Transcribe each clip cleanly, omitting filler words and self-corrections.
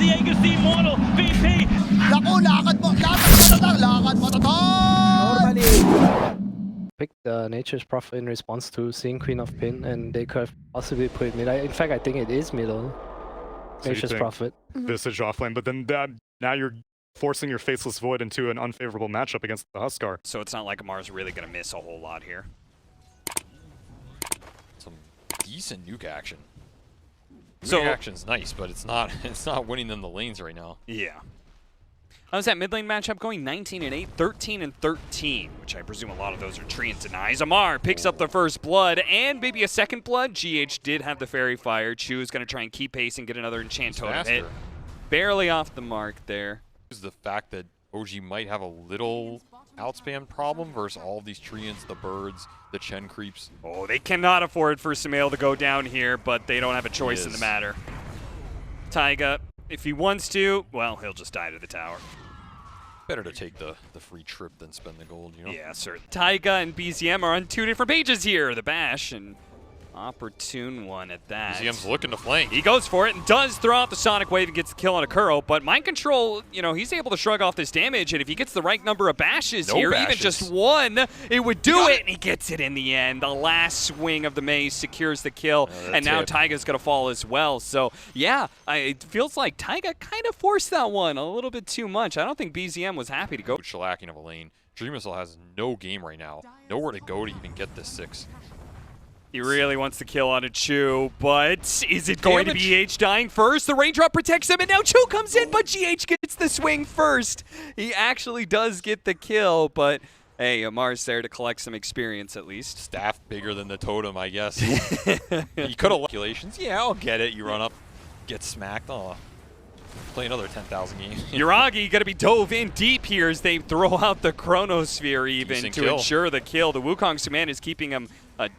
Diego's the immortal VP. Naku, lakad matatag! Picked Nature's Prophet in response to seeing Queen of Pin, and they could have possibly put it mid. In fact, I think it is middle. So Nature's Prophet. Visage offlane, but then now you're forcing your Faceless Void into an unfavorable matchup against the Huskar. So it's not like Amar's really going to miss a whole lot here. Some decent nuke action. So Nuke action's nice, but it's not winning them the lanes right now. Yeah. How's that mid lane matchup going? 19-8, 13-13, which I presume a lot of those are Treant denies. Amar picks up the first blood and maybe a second blood. GH did have the Fairy Fire. Chu is going to try and keep pace and get another enchant totem hit. Barely off the mark there. Is the fact that OG might have a little outspam problem versus all of these Treants, the birds, the Chen creeps. Oh, they cannot afford for Sumail to go down here, but they don't have a choice in the matter. Taiga, if he wants to, well, he'll just die to the tower. Better to take the free trip than spend the gold, you know? Yeah, certainly. Taiga and BZM are on two different pages here. The Bash and opportune one at that. BZM's looking to flank. He goes for it and does throw out the Sonic Wave and gets the kill on a Kuro, but Mind Control, you know, he's able to shrug off this damage, and if he gets the right number of bashes here, even just one, it would do it, and he gets it in the end. The last swing of the maze secures the kill, and now Taiga's going to fall as well. So, yeah, it feels like Taiga kind of forced that one a little bit too much. I don't think BZM was happy to go. Shellacking of a lane. Dream Missile has no game right now. Nowhere to go to even get this 6. He really wants to kill on a Chu, but is it going to be H dying first? The raindrop protects him, and now Chu comes in, but GH gets the swing first. He actually does get the kill, but hey, Amar's there to collect some experience at least. Staff bigger than the totem, I guess. You could have calculations. Yeah, I'll get it. You run up, get smacked. Oh, play another 10,000 games. Yuragi going to be dove in deep here as they throw out the Chronosphere even to ensure the kill. The Wukong Suman is keeping him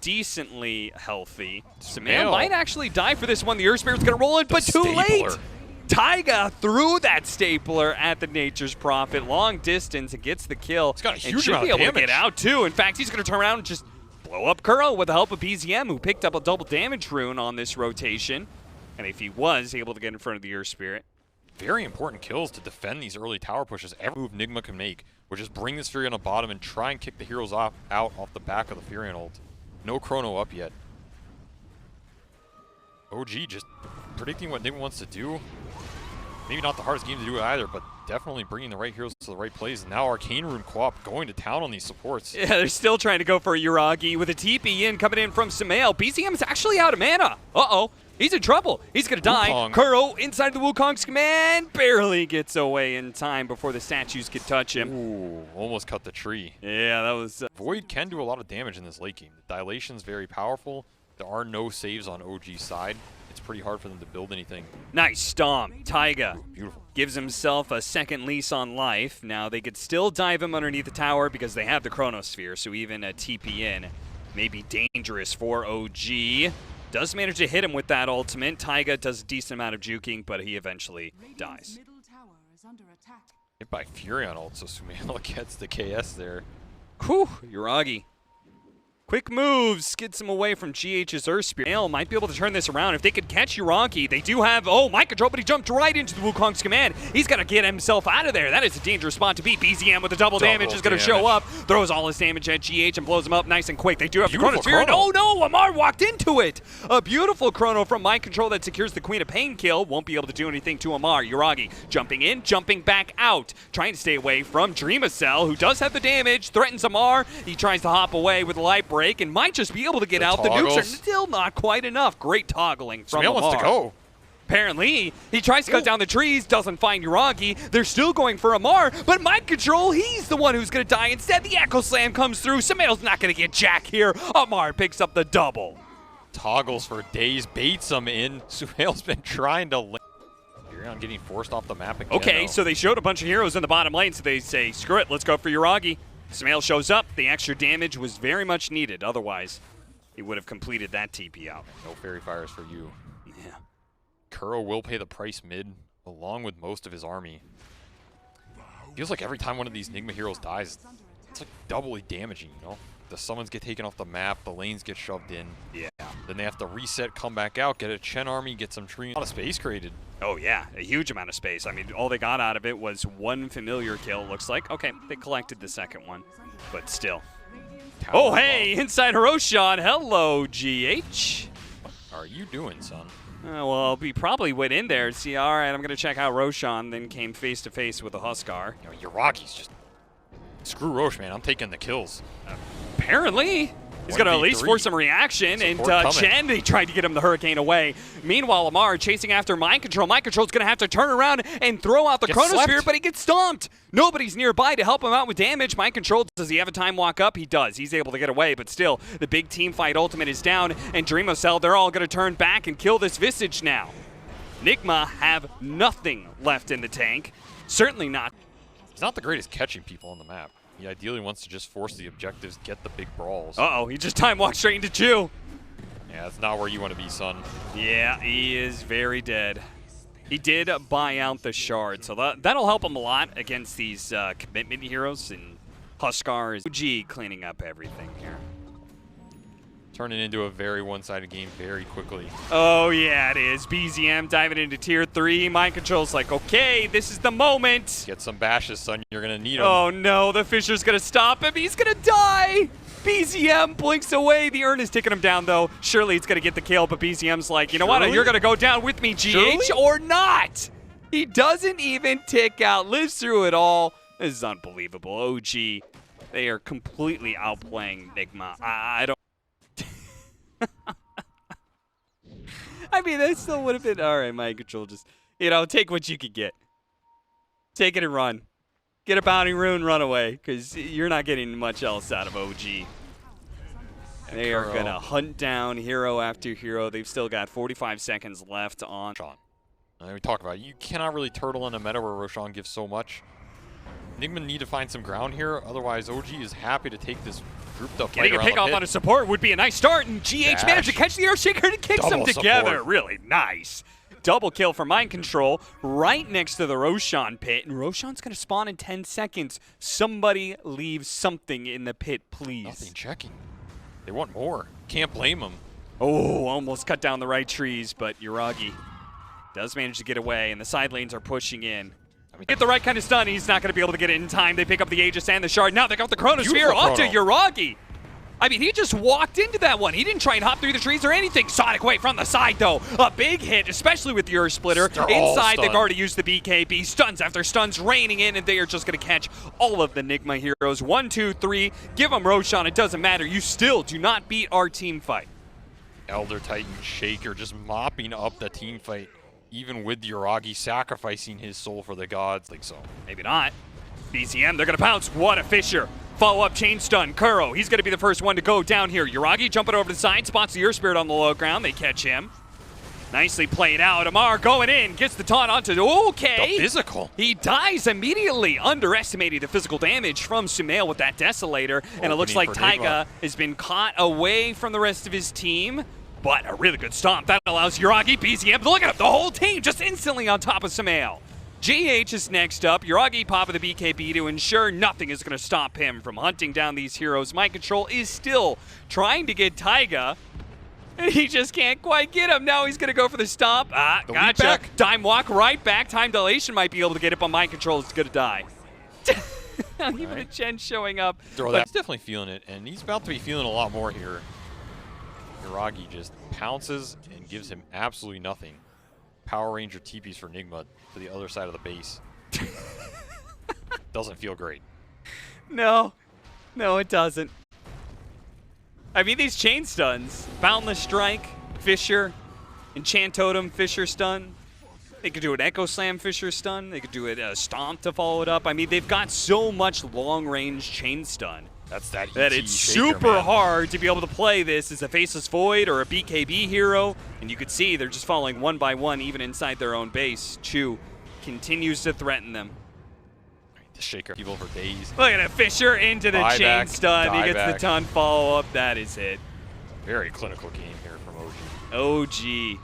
decently healthy. Suman might actually die for this one. The Earth Spirit's going to roll in, but too late. Taiga threw that stapler at the Nature's Prophet long distance and gets the kill. He's got a huge and should amount be of able damage. to get out too. In fact, he's going to turn around and just blow up Kuro with the help of BZM, who picked up a double damage rune on this rotation. And if he was able to get in front of the Earth Spirit. Very important kills to defend these early tower pushes. Every move Nigma can make would just bring this Fury on the bottom and try and kick the heroes out off the back of the Fury ult. No Chrono up yet. OG just predicting what Nigma wants to do. Maybe not the hardest game to do either, but definitely bringing the right heroes to the right plays. Now Arcane Room Co-op going to town on these supports. Yeah, they're still trying to go for a Yuragi with a TP in coming in from Sumail. BZM's actually out of mana. Uh-oh. He's in trouble. He's going to die. Kuro inside the Wukong's command barely gets away in time before the statues could touch him. Ooh, almost cut the tree. Yeah, that was... Void can do a lot of damage in this late game. The Dilation's very powerful. There are no saves on OG's side. It's pretty hard for them to build anything. Nice stomp. Taiga Beautiful. gives himself a second lease on life. Now they could still dive him underneath the tower because they have the Chronosphere, so even a TP in may be dangerous for OG. Does manage to hit him with that ultimate. Taiga does a decent amount of juking, but he eventually dies. Hit by Furion ult, so Sumail gets the KS there. Whew, Yuragi. Quick moves gets him away from GH's Earth Spirit. Sumail might be able to turn this around if they could catch Yuragi. They do have, Mind Control, but he jumped right into the Wukong's command. He's got to get himself out of there. That is a dangerous spot to be. BZM with the double damage is going to show up, throws all his damage at GH and blows him up nice and quick. They do have the Chronosphere. Oh no, Amar walked into it. A beautiful Chrono from Mind Control that secures the Queen of Pain kill. Won't be able to do anything to Amar. Yuragi jumping in, jumping back out. Trying to stay away from Dreamacell, who does have the damage, threatens Amar. He tries to hop away with a light break and might just be able to get out. The nukes are still not quite enough. Great toggling from Amar. Wants to go. Apparently, he tries to cut down the trees, doesn't find Yuragi. They're still going for Amar, but Mind Control, he's the one who's going to die instead. The Echo Slam comes through. Sumail's not going to get Jack here. Amar picks up the double. Toggles for days, baits him in. Sumail's been trying to... Furion getting forced off the map again. Okay, so they showed a bunch of heroes in the bottom lane, so they say, screw it, let's go for Yuragi. Sumail shows up. The extra damage was very much needed. Otherwise, he would have completed that TP out. No Fairy Fires for you. Yeah. Kuro will pay the price mid, along with most of his army. Feels like every time one of these Nigma heroes dies, it's like doubly damaging, you know? The summons get taken off the map, the lanes get shoved in. Yeah. Then they have to reset, come back out, get a Chen army, get some tree. A lot of space created. Oh yeah, a huge amount of space. I mean, all they got out of it was one familiar kill, looks like. Okay, they collected the second one, but still. Oh hey, inside Roshan. Hello, GH. What are you doing, son? Well, we probably went in there and see, all right, I'm going to check out Roshan, then came face to face with a Huskar. You know, Uragi's just... Screw Roche, man. I'm taking the kills. Apparently. He's going to at least force some reaction, and Chen, they tried to get him the Hurricane away. Meanwhile, Lamar chasing after Mind Control. Mind Control's going to have to turn around and throw out the Chronosphere, but he gets stomped. Nobody's nearby to help him out with damage. Mind Control, does he have a time walk up? He does. He's able to get away, but still, the big team fight ultimate is down, and Dreamocell, they're all going to turn back and kill this Visage now. Nigma have nothing left in the tank. Certainly not. He's not the greatest catching people on the map. He ideally wants to just force the objectives, get the big brawls. Uh-oh, he just time walked straight into Chew. Yeah, that's not where you want to be, son. Yeah, he is very dead. He did buy out the shard, so that'll help him a lot against these commitment heroes, and Huskar is OG cleaning up everything here. Turning into a very one-sided game very quickly. Oh yeah, it is. BZM diving into tier 3. Mind Control's like, okay, this is the moment. Get some bashes, son. You're going to need them. Oh no, the Fisher's going to stop him. He's going to die. BZM blinks away. The urn is taking him down, though. Surely he's going to get the kill, but BZM's like, you know what? You're going to go down with me, GH, or not. He doesn't even tick out. Lives through it all. This is unbelievable. OG, they are completely outplaying Nigma. I don't. I mean, that still would have been all right. Mind Control, just, you know, take what you could get. Take it and run. Get a bounty rune, run away, because you're not getting much else out of OG. They are going to hunt down hero after hero. They've still got 45 seconds left on. Roshan. We talk about it. You cannot really turtle in a meta where Roshan gives so much. Nigma need to find some ground here. Otherwise, OG is happy to take this grouped up. Getting a pick off on a support would be a nice start, and GH managed to catch the Earthshaker and kicks them together. Really nice. Double kill for Mind Control right next to the Roshan pit, and Roshan's going to spawn in 10 seconds. Somebody leave something in the pit, please. Nothing checking. They want more. Can't blame them. Oh, almost cut down the right trees, but Uragi does manage to get away, and the side lanes are pushing in. Get the right kind of stun, he's not going to be able to get it in time. They pick up the Aegis and the Shard. Now they got the Chronosphere onto Uragi. I mean, he just walked into that one. He didn't try and hop through the trees or anything. Sonic Wave from the side, though. A big hit, especially with the Earth Splitter. Inside, they've already used the BKB. Stuns after stuns raining in, and they are just going to catch all of the Nigma heroes. 1, 2, 3. Give them Roshan. It doesn't matter. You still do not beat our team fight. Elder Titan Shaker just mopping up the team fight. Even with Uragi sacrificing his soul for the gods, like so. Maybe not. BZM, they're going to pounce. What a Fisher. Follow-up chain stun. Kuro, he's going to be the first one to go down here. Uragi jumping over the side, spots the Earth Spirit on the low ground. They catch him. Nicely played out. Amar going in, gets the taunt onto, okay. The physical. He dies immediately, underestimating the physical damage from Sumail with that Desolator. And it looks like Taiga has been caught away from the rest of his team. But a really good stomp. That allows Uragi, BZM, look at him, the whole team just instantly on top of Sumail. GH is next up. Uragi popping the BKB to ensure nothing is going to stop him from hunting down these heroes. Mind Control is still trying to get Taiga, and he just can't quite get him. Now he's going to go for the stomp. Gotcha. Time walk right back. Time dilation might be able to get it, but Mind Control is going to die. Even a Chen showing up. He's definitely feeling it, and he's about to be feeling a lot more here. Uragi just pounces and gives him absolutely nothing. Power Ranger TPs for Nigma to the other side of the base. Doesn't feel great. No, it doesn't. I mean, these chain stuns, Boundless Strike, Fisher, Enchant Totem, Fisher stun. They could do an Echo Slam Fisher stun. They could do a Stomp to follow it up. I mean, they've got so much long-range chain stun. That's that it's super hard to be able to play this as a Faceless Void or a BKB hero. And you could see they're just falling one by one, even inside their own base. Chu continues to threaten them. The Shaker people for days. Look at it, Fisher into the chain stun. He gets the ton follow-up. That is it. Very clinical game here from OG. OG.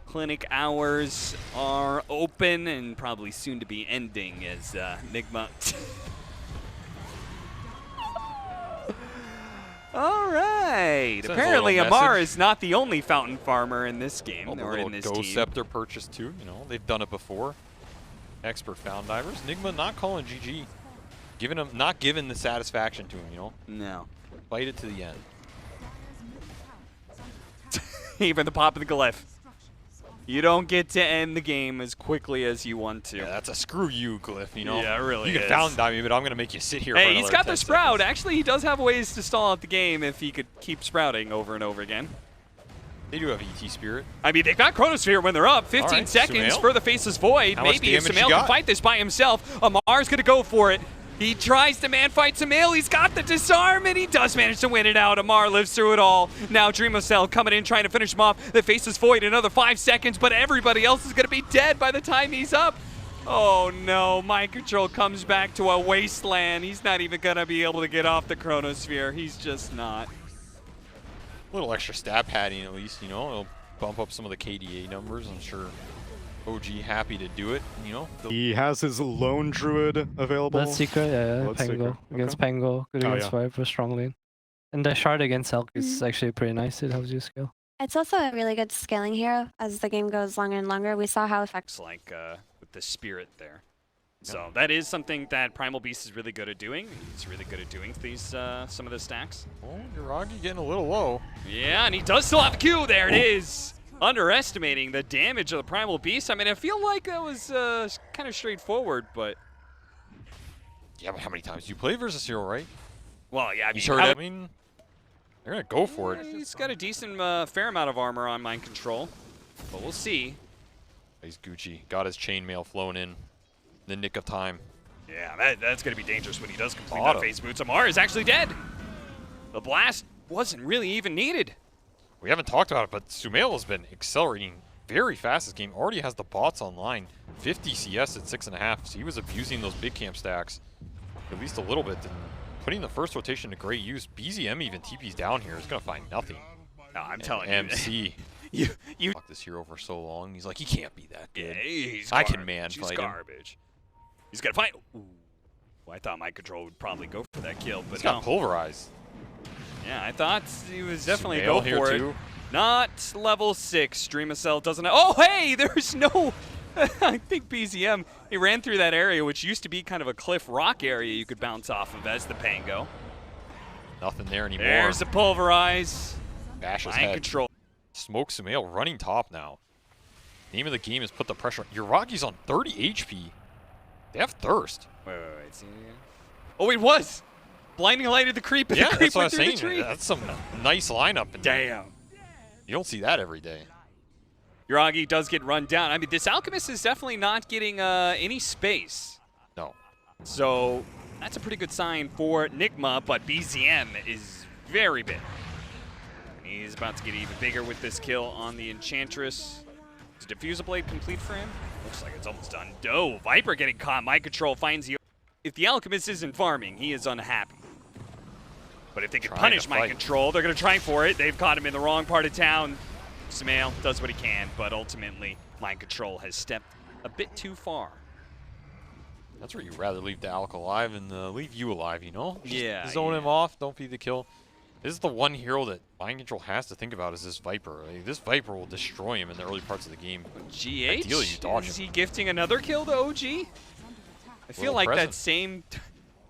Clinic hours are open and probably soon to be ending as Nigma. All right. Sends a Apparently, little Amar message. is not the only fountain farmer in this game, Oh, the or little in this Go team. Scepter purchase too. You know, they've done it before. Expert found divers. Nigma not calling GG. Not giving the satisfaction to him, you know? No. Fight it to the end. Even the pop of the glyph. You don't get to end the game as quickly as you want to. Yeah, that's a screw you, Glyph, you know? Yeah, it really You can is. fountain dive me, but I'm going to make you sit here for Hey, another he's got 10 the sprout. seconds. Actually, he does have ways to stall out the game if he could keep sprouting over and over again. They do have ET Spirit. I mean, they've got Chronosphere when they're up. 15 right, seconds Sumail. for the Faceless Void. How much Maybe if damage you Sumail got? can fight this by himself, Amar's going to go for it. He tries to man-fight Sumail. He's got the disarm, and he does manage to win it out. Amar lives through it all. Now Dreamocell coming in, trying to finish him off. The Faceless Void, another 5 seconds, but everybody else is going to be dead by the time he's up. Oh, no. Mind Control comes back to a wasteland. He's not even going to be able to get off the Chronosphere. He's just not. A little extra stab padding at least, you know? It'll bump up some of the KDA numbers. I'm sure OG happy to do it, you know? He has his lone druid available. Blood Secret, yeah, Blood Pango. Secret, Against okay. Pango, good Oh, against yeah. Viper, strong lane. And the shard against Elk is actually pretty nice. It helps you scale. It's also a really good scaling hero as the game goes longer and longer. We saw how effective. Looks like with the spirit there. So that is something that Primal Beast is really good at doing. He's really good at doing these some of the stacks. Oh, Uragi getting a little low. Yeah, and he does still have the Q. There it is. Underestimating the damage of the Primal Beast. I mean, I feel like that was kind of straightforward, but... Yeah, but how many times do you play versus Hero, right? Well, yeah, I mean, You heard it. I mean, they're going to go for it. he's got a decent fair amount of armor on Mind Control, but we'll see. He's Gucci. Got his chainmail flown in the nick of time. Yeah, that's going to be dangerous when he does complete Bottom. that phase boots. Amar is actually dead. The blast wasn't really even needed. We haven't talked about it, but Sumail has been accelerating very fast this game. Already has the bots online. 50 CS at 6.5, so he was abusing those big camp stacks at least a little bit. And putting the first rotation to great use. BZM even TP's down here is going to find nothing. No, I'm And telling you. MC. You Fuck this hero for so long. He's like, he can't be that Yeah, good. he's I can garbage. man He's fight him. garbage. He's got to fight. Ooh. Well, I thought Mind Control would probably go for that kill, but He's no. got pulverized. Yeah, I thought he was definitely Sumail go here for it. too. Not level 6. Dreamocell doesn't have... Oh, hey! There's no... I think BZM, he ran through that area, which used to be kind of a cliff rock area you could bounce off of as the Pango. Nothing there anymore. There's the Pulverize. Bash his Mind head. Control. Smoke Sumail running top now. Name of the game is put the pressure on. Uragi's on 30 HP. They have Thirst. Wait. See? Oh, it was! Blinding lighted the creep, and Yeah, the creep that's what I went was through saying. the tree. That's some nice lineup. And Damn. you don't see that every day. Uragi does get run down. I mean, this Alchemist is definitely not getting any space. No. So that's a pretty good sign for Nigma, but BZM is very big. He's about to get even bigger with this kill on the Enchantress. Is Diffuser Blade complete for him? Looks like it's almost done. Oh, Viper getting caught. Mind Control finds the... If the Alchemist isn't farming, he is unhappy. But if they can Trying punish to Mind fight. Control, they're going to try for it. They've caught him in the wrong part of town. Sumail does what he can, but ultimately, Mind Control has stepped a bit too far. That's where you'd rather leave the Alk alive and leave you alive, you know? Just Yeah, zone yeah. him off, don't feed the kill. This is the one hero that Mind Control has to think about is this Viper. Like, this Viper will destroy him in the early parts of the game. GH? Ideally, you dodge Is him. he gifting another kill to OG? I feel Little like present. that same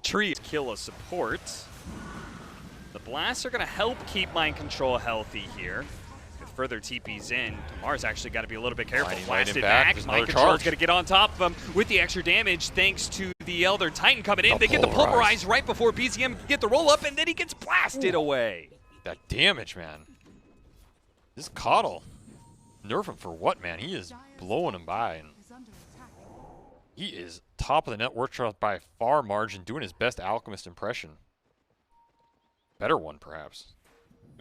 tree kill a support. The blasts are going to help keep Mind Control healthy here. With further TPs in, Tamar's actually got to be a little bit careful. Blinding light Blasted him back. back. There's Mind another Control's charge. going to get on top of him with the extra damage thanks to the Elder Titan coming in. The They get the Pulverize. Pulverize right before BZM can get the roll up, and then he gets blasted away. That damage, man. This Coddle. Nerf him for what, man? He is blowing him by. And he is top of the net worth chart by a far margin, doing his best Alchemist impression. Better one, perhaps.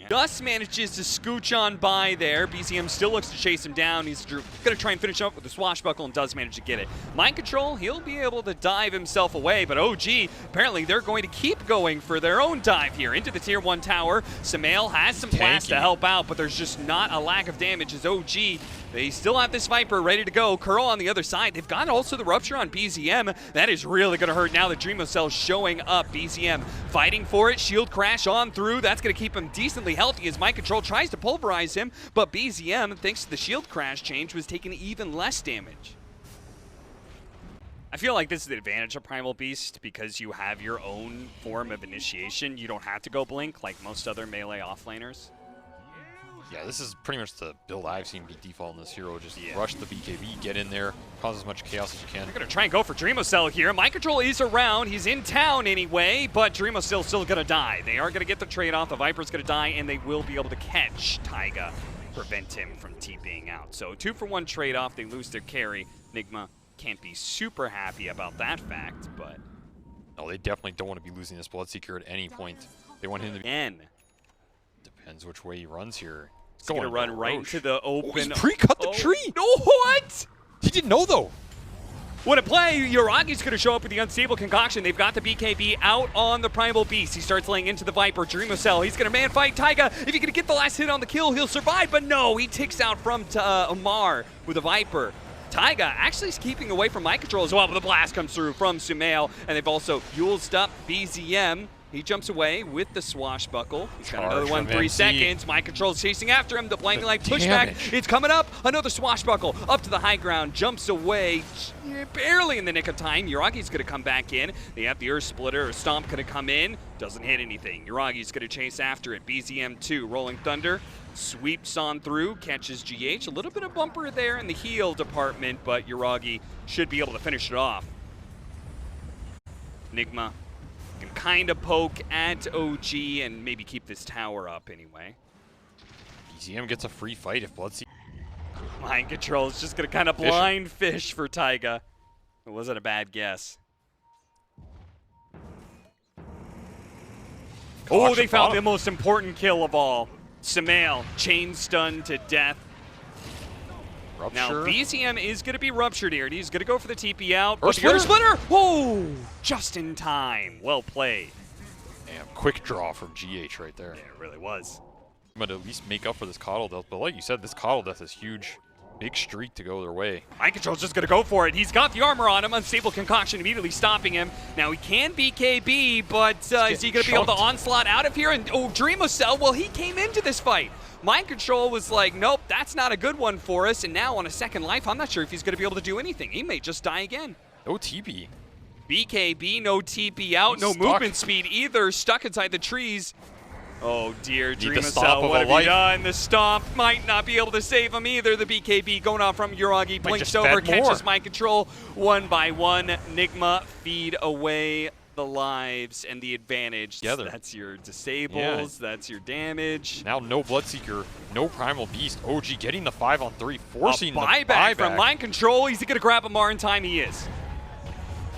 Dust manages to scooch on by there. BZM still looks to chase him down. He's going to try and finish up with the swashbuckle and does manage to get it. Mind control, he'll be able to dive himself away, but OG, apparently they're going to keep going for their own dive here into the tier 1 tower. Sumail has some blast to help out, but there's just not a lack of damage as OG. They still have this Viper ready to go. Curl on the other side. They've got also the Rupture on BZM. That is really going to hurt now that Dreamocell showing up. BZM fighting for it. Shield crash on through. That's going to keep him decently healthy as Mind Control tries to pulverize him. But BZM, thanks to the shield crash change, was taking even less damage. I feel like this is the advantage of Primal Beast because you have your own form of initiation. You don't have to go Blink like most other melee offlaners. Yeah, this is pretty much the build I've seen be default in this hero. Just rush the BKB, get in there, cause as much chaos as you can. They're going to try and go for Dreamocell here. Mind Control is around. He's in town anyway, but Dreamocell's still going to die. They are going to get the trade-off. The Viper's going to die, and they will be able to catch Taiga, prevent him from TPing out. So 2-for-1 trade-off. They lose their carry. Nigma can't be super happy about that fact, but... No, they definitely don't want to be losing this Bloodseeker at any point. They want him to be... Again. Depends which way he runs here. He's going to run right into the open... Oh, he's pre-cut the tree! No, what? He didn't know, though. What a play! Uragi's going to show up with the Unstable Concoction. They've got the BKB out on the Primal Beast. He starts laying into the Viper. Dreamocell, he's going to man-fight Taiga. If he can get the last hit on the kill, he'll survive. But no, he ticks out from Amar with a Viper. Taiga actually is keeping away from Mind Control as well, but the blast comes through from Sumail. And they've also Yulesed up BZM. He jumps away with the swashbuckle. He's got another one, 3 seconds. Mind Control's chasing after him. The blinding light pushback. It's coming up. Another swashbuckle up to the high ground. Jumps away barely in the nick of time. Uragi's going to come back in. They have the Earth Splitter or Stomp going to come in. Doesn't hit anything. Uragi's going to chase after it. BZM2, Rolling Thunder. Sweeps on through, catches GH. A little bit of bumper there in the heal department, but Uragi should be able to finish it off. Nigma can kind of poke at OG and maybe keep this tower up anyway. BZM gets a free fight if Bloodseeker... Mind Control is just going to kind of blind fish for Taiga. It wasn't a bad guess. Oh, they found the most important kill of all. Sumail, chain stun to death. Rupture. Now, BZM is going to be ruptured here. He's going to go for the TP out. Earth Splitter! Oh! Just in time. Well played. Damn, quick draw from GH right there. Yeah, it really was. But at least make up for this Coddle Death. But like you said, this Coddle Death is huge. Big streak to go their way. Mind Control's just going to go for it. He's got the armor on him. Unstable Concoction immediately stopping him. Now he can BKB, but is he going to be able to onslaught out of here? And oh, Dreamocell, well, he came into this fight. Mind Control was like, nope, that's not a good one for us. And now on a second life, I'm not sure if he's going to be able to do anything. He may just die again. No TP. BKB, no TP out, no movement speed either. Stuck inside the trees. Oh dear, Dreamocell, what have you done? The Stomp might not be able to save him either. The BKB going off from Uragi, blinks over, catches Mind Control. 1 by 1, Nigma feed away the lives and the advantage. Together. That's your disables, that's your damage. Now no Bloodseeker, no Primal Beast. OG getting the 5-on-3, forcing the buyback from Mind Control. Is he going to grab Amar in time? He is.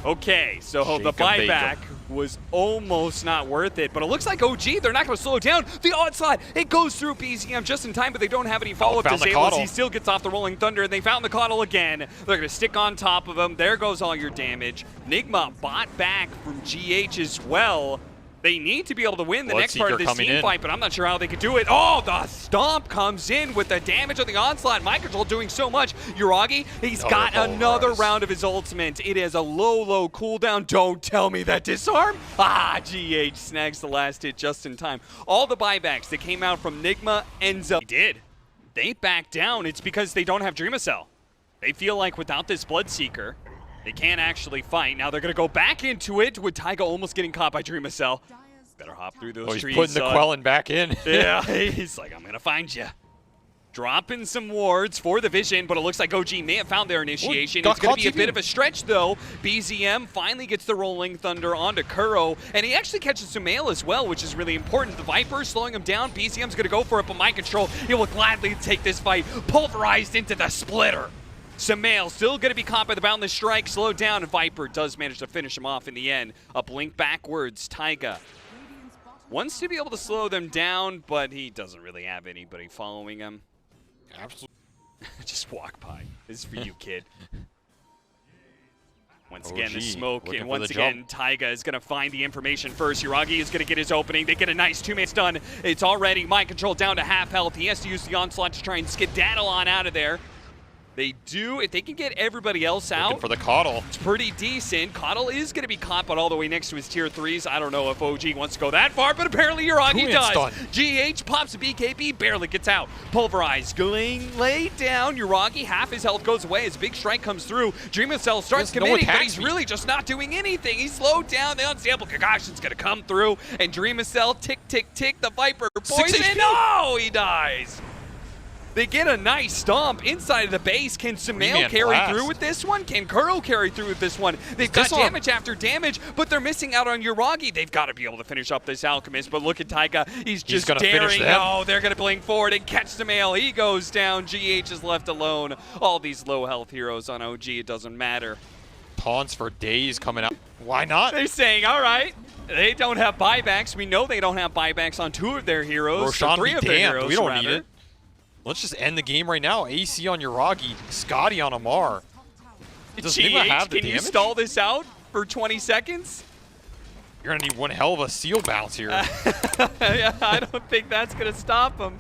Okay, so the buyback was almost not worth it, but it looks like OG, they're not going to slow down. The onslaught, it goes through BZM just in time, but they don't have any follow-up disables. He still gets off the Rolling Thunder, and they found the Coddle again. They're going to stick on top of him. There goes all your damage. Nigma bought back from GH as well. They need to be able to win the next part of this team fight, but I'm not sure how they could do it. Oh, the Stomp comes in with the damage of the onslaught. Mind Control doing so much. Uragi, he's got another round of his ultimate. It is a low cooldown. Don't tell me that disarm. Ah, GH snags the last hit just in time. All the buybacks that came out from Nigma ends up. They back down. It's because they don't have Dreamocell. They feel like without this Bloodseeker, they can't actually fight. Now they're going to go back into it with Taiga almost getting caught by Dreamocell. Better hop through those trees. He's putting the Quellen back in. Yeah, he's like, I'm going to find you. Dropping some wards for the vision, but it looks like OG may have found their initiation. It's going to be a bit of a stretch, though. BZM finally gets the Rolling Thunder onto Kuro, and he actually catches Sumail as well, which is really important. The Viper slowing him down. BZM's going to go for it, but Mind Control, he will gladly take this fight. Pulverized into the Splitter. Sumail still going to be caught by the Boundless Strike, slowed down, and Viper does manage to finish him off in the end. A blink backwards, Taiga. Wants to be able to slow them down, but he doesn't really have anybody following him. Absolutely. Just walk by. This is for you, kid. Once again, the OG, smoke, looking and for once the again, jump. Taiga is going to find the information first. Yuragi is going to get his opening. They get a nice two-man stun. It's already mind control down to half health. He has to use the onslaught to try and skedaddle on out of there. They do, if they can get everybody else out, Looking for the coddle. it's pretty decent. Coddle is going to be caught, but all the way next to his tier 3s. I don't know if OG wants to go that far, but apparently Yuragi Two-man does. stun. GH pops a BKB, barely gets out. Pulverized, going laid down. Yuragi, half his health goes away as Big Strike comes through. Dream of Cell starts There's no committing, but attack he's speed. really just not doing anything. He's slowed down. The unstable concussion's going to come through, and Dream of Cell, tick, tick, tick. The Viper poison. HP. No, he dies. They get a nice stomp inside of the base. Can Sumail Three-man carry blast. through with this one? Can Kuro carry through with this one? They've got This one- damage after damage, but they're missing out on Yuragi. They've got to be able to finish up this Alchemist, but look at Taiga. He's just gonna finish daring. them. No, they're going to blink forward and catch Sumail. He goes down. GH is left alone. All these low health heroes on OG, it doesn't matter. Pawns for days coming out. Why not? They're saying, all right, they don't have buybacks. We know they don't have buybacks on 2 of their heroes. Roshan, three be of their damned. heroes, We don't rather. need it. Let's just end the game right now. AC on Yuragi, Scotty on Amar. Does Nigma have the can you damage? stall this out for 20 seconds? You're gonna need one hell of a seal bounce here. Yeah, I don't think that's going to stop him.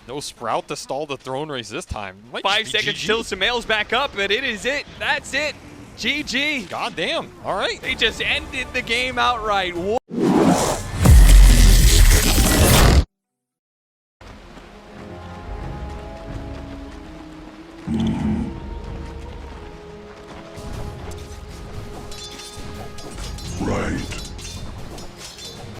No Sprout to stall the throne race this time. Might 5 just be seconds GG. till Sumail's back up, but it is it. That's it. GG. God damn. All right. They just ended the game outright.